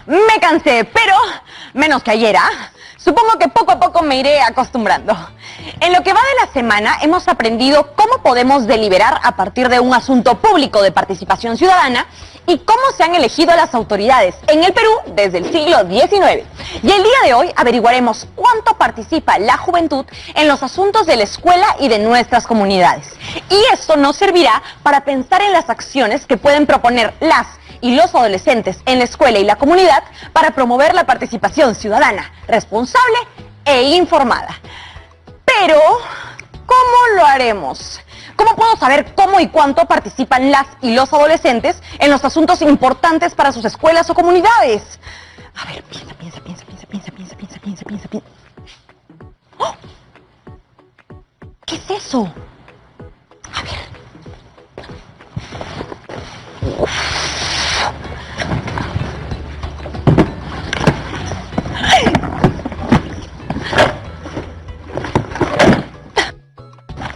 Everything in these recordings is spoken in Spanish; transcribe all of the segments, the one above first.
Me cansé, pero menos que ayer, ¿ah? Supongo que poco a poco me iré acostumbrando. En lo que va de la semana hemos aprendido cómo podemos deliberar a partir de un asunto público de participación ciudadana y cómo se han elegido las autoridades en el Perú desde el siglo XIX. Y el día de hoy averiguaremos cuánto participa la juventud en los asuntos de la escuela y de nuestras comunidades. Y esto nos servirá para pensar en las acciones que pueden proponer las y los adolescentes en la escuela y la comunidad para promover la participación ciudadana, responsable e informada. Pero, ¿cómo lo haremos? ¿Cómo puedo saber cómo y cuánto participan las y los adolescentes en los asuntos importantes para sus escuelas o comunidades? A ver, piensa. ¡Oh! ¿Qué es eso? A ver.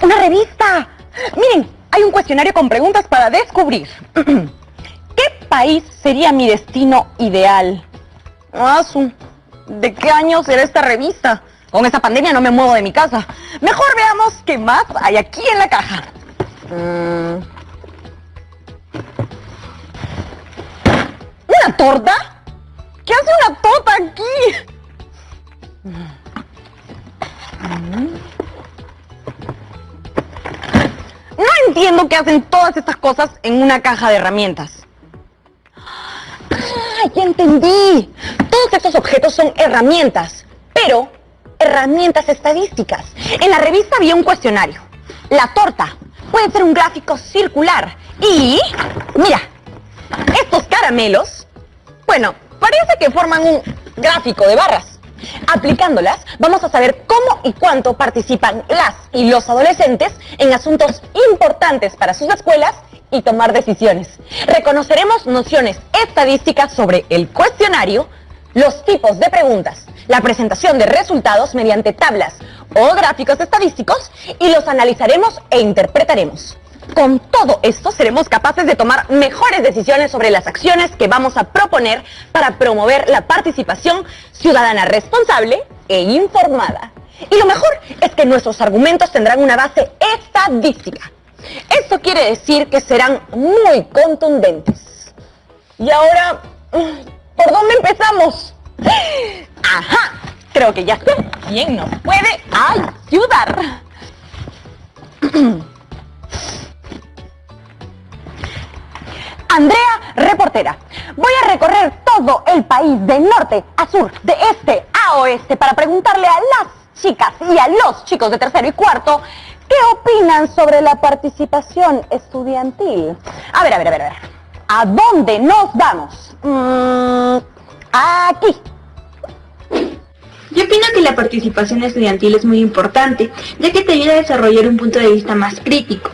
¡Una revista! Miren, hay un cuestionario con preguntas para descubrir. ¿Qué país sería mi destino ideal? ¿De qué año será esta revista? Con esta pandemia no me muevo de mi casa. Mejor veamos qué más hay aquí en la caja. ¿Una torta? ¿Qué hace una torta aquí? No entiendo qué hacen todas estas cosas en una caja de herramientas. ¡Ah, ya entendí! Todos estos objetos son herramientas, pero herramientas estadísticas. En la revista había un cuestionario. La torta puede ser un gráfico circular y... mira, estos caramelos, bueno, parece que forman un gráfico de barras. Aplicándolas, vamos a saber cómo y cuánto participan las y los adolescentes en asuntos importantes para sus escuelas y tomar decisiones. Reconoceremos nociones estadísticas sobre el cuestionario, los tipos de preguntas, la presentación de resultados mediante tablas o gráficos estadísticos y los analizaremos e interpretaremos. Con todo esto seremos capaces de tomar mejores decisiones sobre las acciones que vamos a proponer para promover la participación ciudadana responsable e informada. Y lo mejor es que nuestros argumentos tendrán una base estadística. Esto quiere decir que serán muy contundentes. Y ahora, ¿por dónde empezamos? ¡Ajá! Creo que ya sé quién nos puede ayudar. Andrea, reportera. Voy a recorrer todo el país de norte a sur, de este a oeste, para preguntarle a las chicas y a los chicos de tercero y cuarto qué opinan sobre la participación estudiantil. A ver. ¿A dónde nos vamos? Aquí. Yo opino que la participación estudiantil es muy importante, ya que te ayuda a desarrollar un punto de vista más crítico,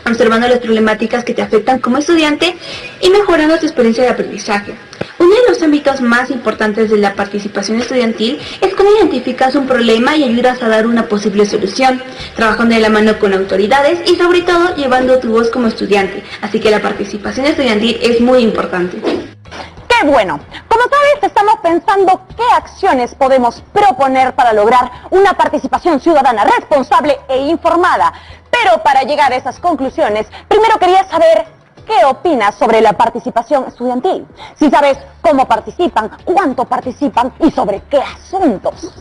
observando las problemáticas que te afectan como estudiante y mejorando tu experiencia de aprendizaje. Uno de los ámbitos más importantes de la participación estudiantil es cómo identificas un problema y ayudas a dar una posible solución, trabajando de la mano con autoridades y sobre todo llevando tu voz como estudiante. Así que la participación estudiantil es muy importante. ¡Qué bueno! Como sabes, estamos pensando qué acciones podemos proponer para lograr una participación ciudadana responsable e informada. Pero para llegar a esas conclusiones, primero quería saber qué opinas sobre la participación estudiantil. Si sabes cómo participan, cuánto participan y sobre qué asuntos.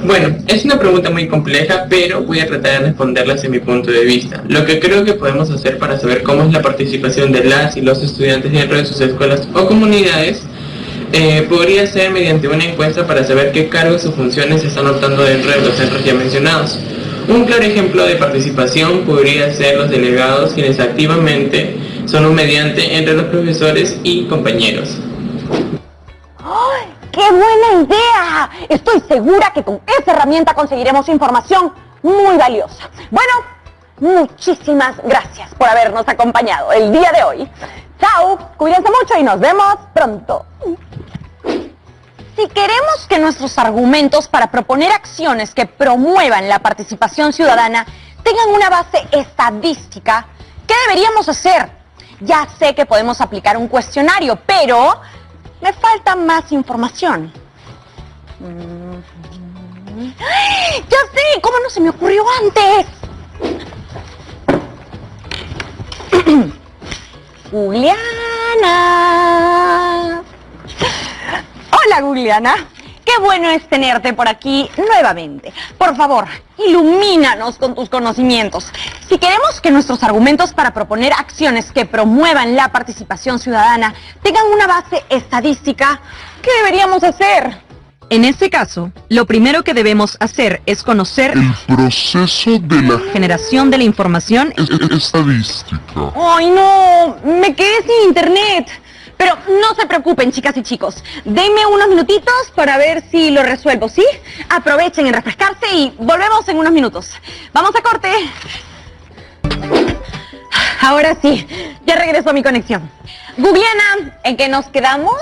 Bueno, es una pregunta muy compleja, pero voy a tratar de responderla desde mi punto de vista. Lo que creo que podemos hacer para saber cómo es la participación de las y los estudiantes dentro de sus escuelas o comunidades podría ser mediante una encuesta para saber qué cargos o funciones se están optando dentro de los centros ya mencionados. Un claro ejemplo de participación podría ser los delegados, quienes activamente son un mediante entre los profesores y compañeros. ¡Ay, qué buena idea! Estoy segura que con esa herramienta conseguiremos información muy valiosa. Bueno, muchísimas gracias por habernos acompañado el día de hoy. Chao, cuídense mucho y nos vemos pronto. Si queremos que nuestros argumentos para proponer acciones que promuevan la participación ciudadana tengan una base estadística, ¿qué deberíamos hacer? Ya sé que podemos aplicar un cuestionario, pero me falta más información. ¡Ya sé! ¿Cómo no se me ocurrió antes? Juliana. Hola, Juliana. Qué bueno es tenerte por aquí nuevamente. Por favor, ilumínanos con tus conocimientos. Si queremos que nuestros argumentos para proponer acciones que promuevan la participación ciudadana tengan una base estadística, ¿qué deberíamos hacer? En ese caso, lo primero que debemos hacer es conocer el proceso de la generación de la información. estadística. ¡Ay, no! Me quedé sin internet. Pero no se preocupen, chicas y chicos. Denme unos minutitos para ver si lo resuelvo, ¿sí? Aprovechen en refrescarse y volvemos en unos minutos. ¡Vamos a corte! Ahora sí, ya regresó mi conexión. Juliana, ¿en qué nos quedamos?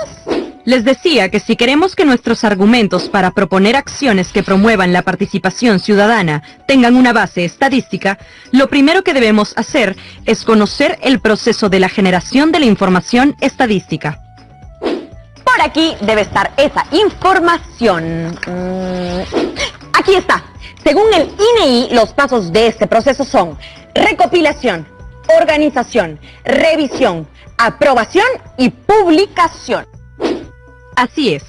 Les decía que si queremos que nuestros argumentos para proponer acciones que promuevan la participación ciudadana tengan una base estadística, lo primero que debemos hacer es conocer el proceso de la generación de la información estadística. Por aquí debe estar esa información. Aquí está. Según el INEI, los pasos de este proceso son recopilación, organización, revisión, aprobación y publicación. Así es.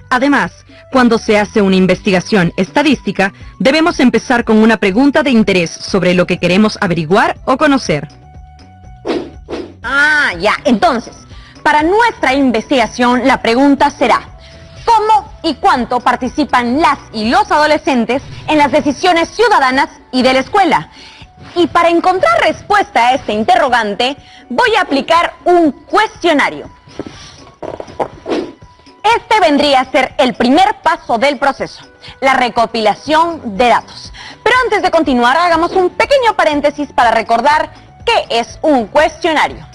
Además, cuando se hace una investigación estadística, debemos empezar con una pregunta de interés sobre lo que queremos averiguar o conocer. Ah, ya. Entonces, para nuestra investigación, la pregunta será: ¿cómo y cuánto participan las y los adolescentes en las decisiones ciudadanas y de la escuela? Y para encontrar respuesta a este interrogante, voy a aplicar un cuestionario. Este vendría a ser el primer paso del proceso, la recopilación de datos. Pero antes de continuar, hagamos un pequeño paréntesis para recordar qué es un cuestionario.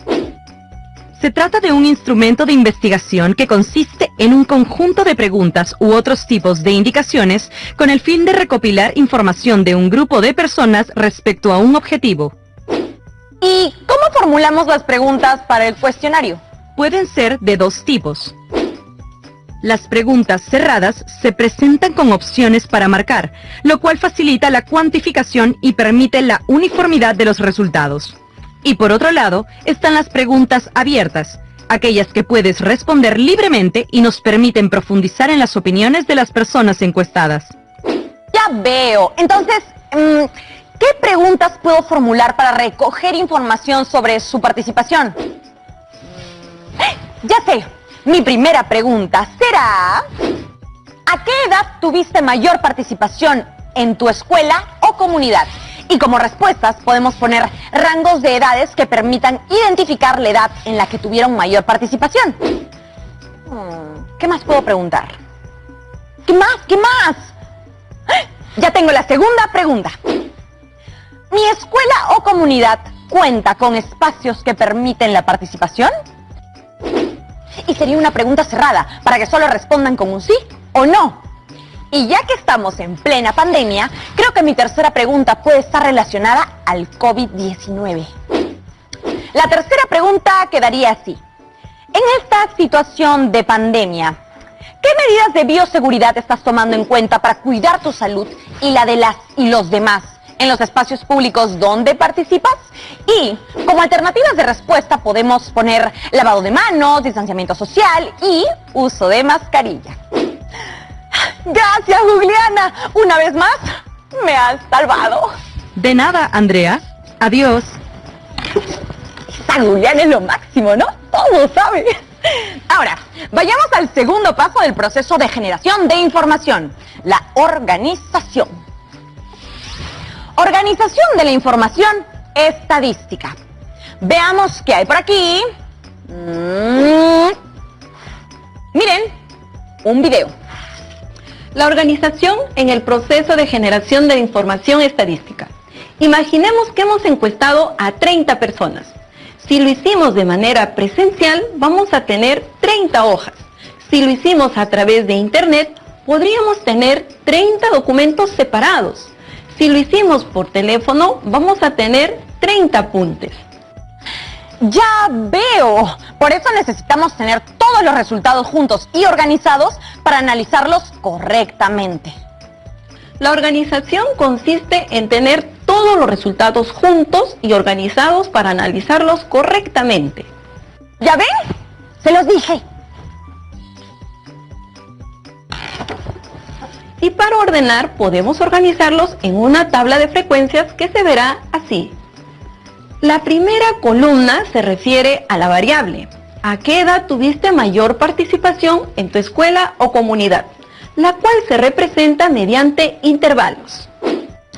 Se trata de un instrumento de investigación que consiste en un conjunto de preguntas u otros tipos de indicaciones con el fin de recopilar información de un grupo de personas respecto a un objetivo. ¿Y cómo formulamos las preguntas para el cuestionario? Pueden ser de dos tipos. Las preguntas cerradas se presentan con opciones para marcar, lo cual facilita la cuantificación y permite la uniformidad de los resultados. Y por otro lado, están las preguntas abiertas, aquellas que puedes responder libremente y nos permiten profundizar en las opiniones de las personas encuestadas. Ya veo. Entonces, ¿qué preguntas puedo formular para recoger información sobre su participación? Ya sé. Mi primera pregunta será: ¿a qué edad tuviste mayor participación en tu escuela o comunidad? Y como respuestas podemos poner rangos de edades que permitan identificar la edad en la que tuvieron mayor participación. ¿Qué más puedo preguntar? ¿Qué más? ¿Qué más? Ya tengo la segunda pregunta. ¿Mi escuela o comunidad cuenta con espacios que permiten la participación? Y sería una pregunta cerrada, para que solo respondan con un sí o no. Y ya que estamos en plena pandemia, creo que mi tercera pregunta puede estar relacionada al COVID-19. La tercera pregunta quedaría así: en esta situación de pandemia, ¿qué medidas de bioseguridad estás tomando en cuenta para cuidar tu salud y la de las y los demás en los espacios públicos donde participas? Y como alternativas de respuesta podemos poner lavado de manos, distanciamiento social y uso de mascarilla. Gracias, Juliana. Una vez más, me has salvado. De nada, Andrea. Adiós. Esa Juliana es lo máximo, ¿no? Todo sabe. Ahora, vayamos al segundo paso del proceso de generación de información: la organización. Organización de la información estadística. Veamos qué hay por aquí. Miren, un video. La organización en el proceso de generación de información estadística. Imaginemos que hemos encuestado a 30 personas. Si lo hicimos de manera presencial, vamos a tener 30 hojas. Si lo hicimos a través de internet, podríamos tener 30 documentos separados. Si lo hicimos por teléfono, vamos a tener 30 apuntes. Ya veo. Por eso necesitamos tener todo todos los resultados juntos y organizados para analizarlos correctamente. La organización consiste en tener todos los resultados juntos y organizados para analizarlos correctamente. ¿Ya ven? Se los dije. Y para ordenar podemos organizarlos en una tabla de frecuencias que se verá así. La primera columna se refiere a la variable. ¿A qué edad tuviste mayor participación en tu escuela o comunidad? La cual se representa mediante intervalos.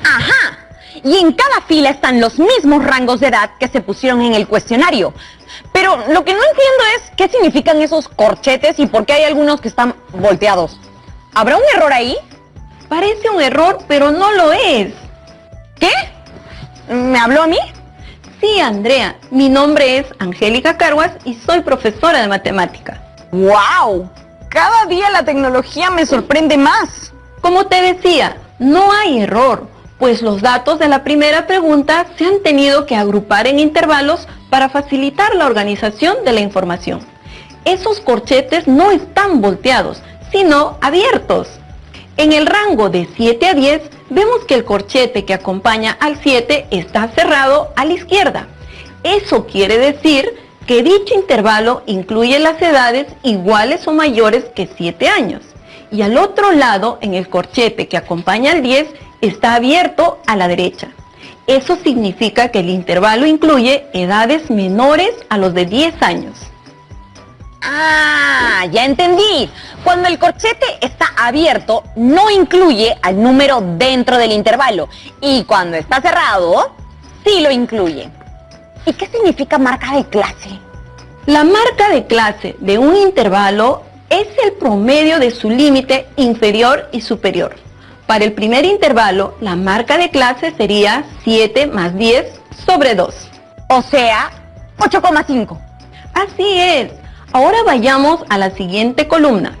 ¡Ajá! Y en cada fila están los mismos rangos de edad que se pusieron en el cuestionario. Pero lo que no entiendo es qué significan esos corchetes y por qué hay algunos que están volteados. ¿Habrá un error ahí? Parece un error, pero no lo es. ¿Qué? ¿Me habló a mí? Sí, Andrea. Mi nombre es Angélica Carguas y soy profesora de matemática. ¡Wow! Cada día la tecnología me sorprende más. Como te decía, no hay error, pues los datos de la primera pregunta se han tenido que agrupar en intervalos para facilitar la organización de la información. Esos corchetes no están volteados, sino abiertos. En el rango de 7 a 10, vemos que el corchete que acompaña al 7 está cerrado a la izquierda. Eso quiere decir que dicho intervalo incluye las edades iguales o mayores que 7 años. Y al otro lado, en el corchete que acompaña al 10, está abierto a la derecha. Eso significa que el intervalo incluye edades menores a los de 10 años. ¡Ah! Ya entendí. Cuando el corchete está abierto, no incluye al número dentro del intervalo. Y cuando está cerrado, sí lo incluye. ¿Y qué significa marca de clase? La marca de clase de un intervalo es el promedio de su límite inferior y superior. Para el primer intervalo, la marca de clase sería 7 más 10 sobre 2. O sea, 8,5. Así es. Ahora vayamos a la siguiente columna.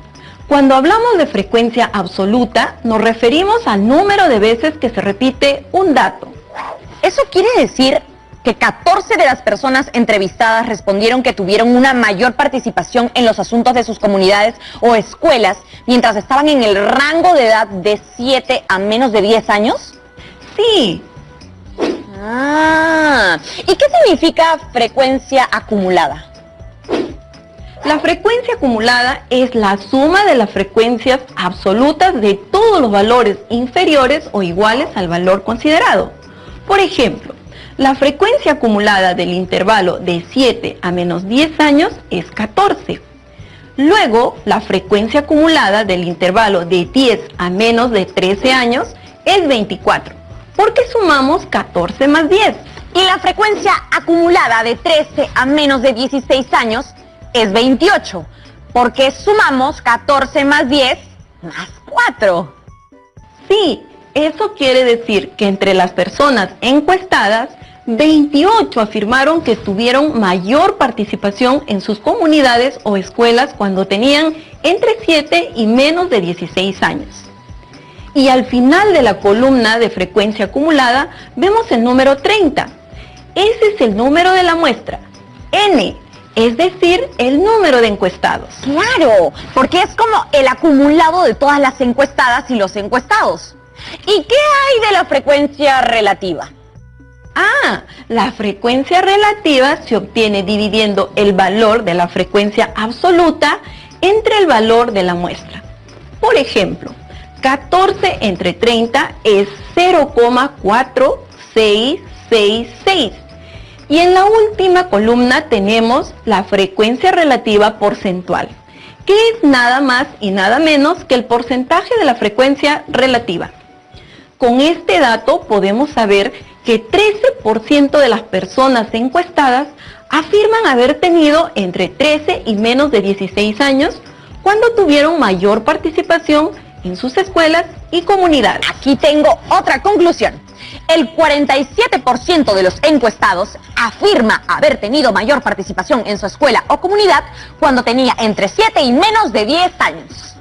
Cuando hablamos de frecuencia absoluta, nos referimos al número de veces que se repite un dato. Eso quiere decir que 14 de las personas entrevistadas respondieron que tuvieron una mayor participación en los asuntos de sus comunidades o escuelas mientras estaban en el rango de edad de 7 a menos de 10 años. Sí. Ah, ¿y qué significa frecuencia acumulada? La frecuencia acumulada es la suma de las frecuencias absolutas de todos los valores inferiores o iguales al valor considerado. Por ejemplo, la frecuencia acumulada del intervalo de 7 a menos 10 años es 14. Luego, la frecuencia acumulada del intervalo de 10 a menos de 13 años es 24, porque sumamos 14 más 10. Y la frecuencia acumulada de 13 a menos de 16 años es 28, porque sumamos 14 más 10 más 4. Sí, eso quiere decir que entre las personas encuestadas, 28 afirmaron que tuvieron mayor participación en sus comunidades o escuelas cuando tenían entre 7 y menos de 16 años. Y al final de la columna de frecuencia acumulada vemos el número 30. Ese es el número de la muestra, N, es decir, el número de encuestados. Claro, porque es como el acumulado de todas las encuestadas y los encuestados. ¿Y qué hay de la frecuencia relativa? Ah, la frecuencia relativa se obtiene dividiendo el valor de la frecuencia absoluta entre el valor de la muestra. Por ejemplo, 14 entre 30 es 0,4666. Y en la última columna tenemos la frecuencia relativa porcentual, que es nada más y nada menos que el porcentaje de la frecuencia relativa. Con este dato podemos saber que 13% de las personas encuestadas afirman haber tenido entre 13 y menos de 16 años cuando tuvieron mayor participación en sus escuelas y comunidades. Aquí tengo otra conclusión. El 47% de los encuestados afirma haber tenido mayor participación en su escuela o comunidad cuando tenía entre 7 y menos de 10 años.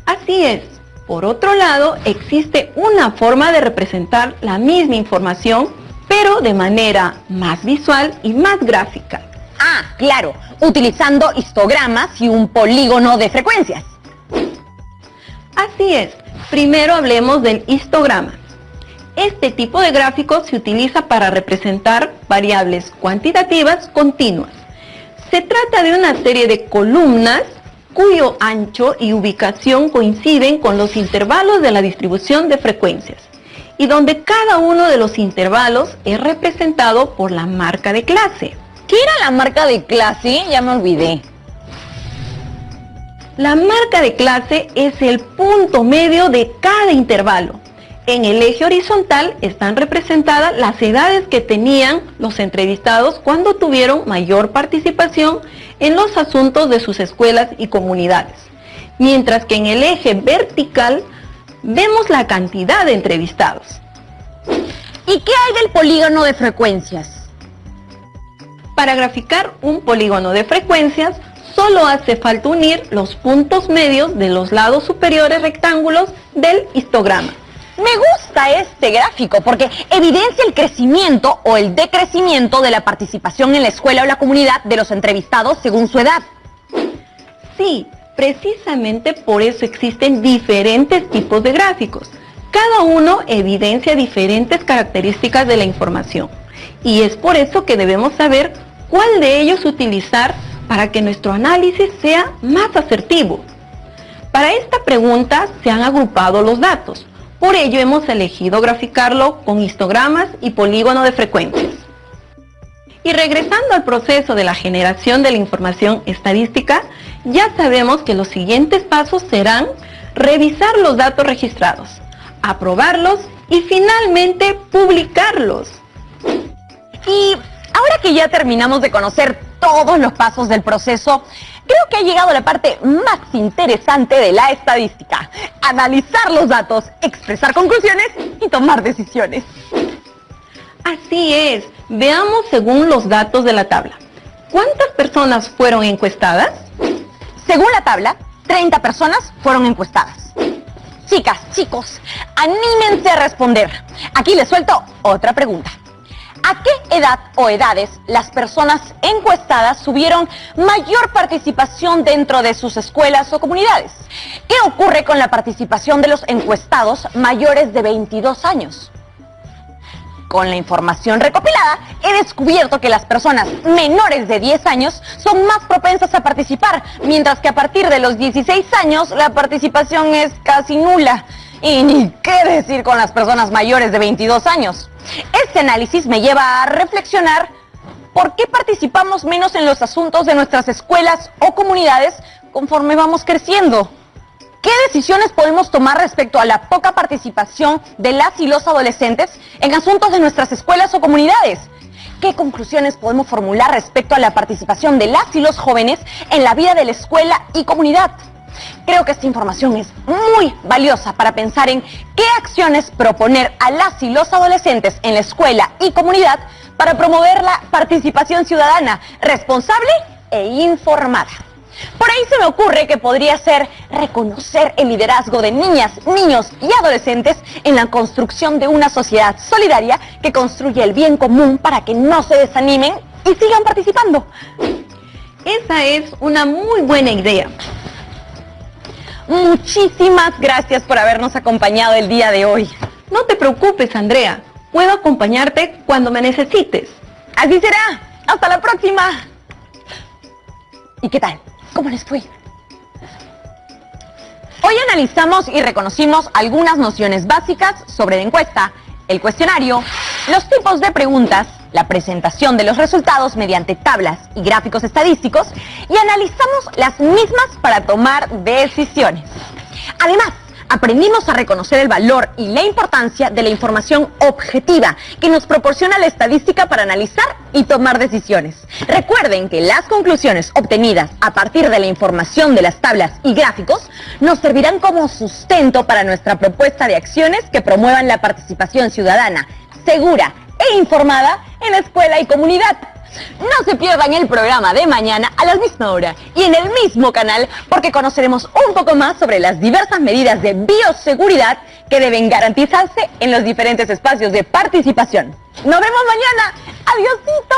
Así es. Por otro lado, existe una forma de representar la misma información, pero de manera más visual y más gráfica. Ah, claro, utilizando histogramas y un polígono de frecuencias. Así es. Primero hablemos del histograma. Este tipo de gráfico se utiliza para representar variables cuantitativas continuas. Se trata de una serie de columnas cuyo ancho y ubicación coinciden con los intervalos de la distribución de frecuencias y donde cada uno de los intervalos es representado por la marca de clase. ¿Qué era la marca de clase? Ya me olvidé. La marca de clase es el punto medio de cada intervalo. En el eje horizontal están representadas las edades que tenían los entrevistados cuando tuvieron mayor participación en los asuntos de sus escuelas y comunidades, mientras que en el eje vertical vemos la cantidad de entrevistados. ¿Y qué hay del polígono de frecuencias? Para graficar un polígono de frecuencias, solo hace falta unir los puntos medios de los lados superiores rectángulos del histograma. Me gusta este gráfico porque evidencia el crecimiento o el decrecimiento de la participación en la escuela o la comunidad de los entrevistados según su edad. Sí, precisamente por eso existen diferentes tipos de gráficos. Cada uno evidencia diferentes características de la información. Y es por eso que debemos saber cuál de ellos utilizar para que nuestro análisis sea más asertivo. Para esta pregunta se han agrupado los datos. Por ello hemos elegido graficarlo con histogramas y polígono de frecuencias. Y regresando al proceso de la generación de la información estadística, ya sabemos que los siguientes pasos serán revisar los datos registrados, aprobarlos y finalmente publicarlos. Y ahora que ya terminamos de conocer todos los pasos del proceso, creo que ha llegado la parte más interesante de la estadística: analizar los datos, expresar conclusiones y tomar decisiones. Así es, veamos según los datos de la tabla. ¿Cuántas personas fueron encuestadas? Según la tabla, 30 personas fueron encuestadas. Chicas, chicos, anímense a responder. Aquí les suelto otra pregunta. ¿A qué edad o edades las personas encuestadas tuvieron mayor participación dentro de sus escuelas o comunidades? ¿Qué ocurre con la participación de los encuestados mayores de 22 años? Con la información recopilada, he descubierto que las personas menores de 10 años son más propensas a participar, mientras que a partir de los 16 años la participación es casi nula. Y ni qué decir con las personas mayores de 22 años. Este análisis me lleva a reflexionar por qué participamos menos en los asuntos de nuestras escuelas o comunidades conforme vamos creciendo. ¿Qué decisiones podemos tomar respecto a la poca participación de las y los adolescentes en asuntos de nuestras escuelas o comunidades? ¿Qué conclusiones podemos formular respecto a la participación de las y los jóvenes en la vida de la escuela y comunidad? Creo que esta información es muy valiosa para pensar en qué acciones proponer a las y los adolescentes en la escuela y comunidad para promover la participación ciudadana responsable e informada. Por ahí se me ocurre que podría ser reconocer el liderazgo de niñas, niños y adolescentes en la construcción de una sociedad solidaria que construye el bien común para que no se desanimen y sigan participando. Esa es una muy buena idea. Muchísimas gracias por habernos acompañado el día de hoy. No te preocupes, Andrea. Puedo acompañarte cuando me necesites. Así será. Hasta la próxima. ¿Y qué tal? ¿Cómo les fue? Hoy analizamos y reconocimos algunas nociones básicas sobre la encuesta, el cuestionario, los tipos de preguntas, la presentación de los resultados mediante tablas y gráficos estadísticos, y analizamos las mismas para tomar decisiones. Además, aprendimos a reconocer el valor y la importancia de la información objetiva que nos proporciona la estadística para analizar y tomar decisiones. Recuerden que las conclusiones obtenidas a partir de la información de las tablas y gráficos nos servirán como sustento para nuestra propuesta de acciones que promuevan la participación ciudadana segura e informada en la escuela y comunidad. No se pierdan el programa de mañana a la misma hora y en el mismo canal, porque conoceremos un poco más sobre las diversas medidas de bioseguridad que deben garantizarse en los diferentes espacios de participación. ¡Nos vemos mañana! ¡Adiósito!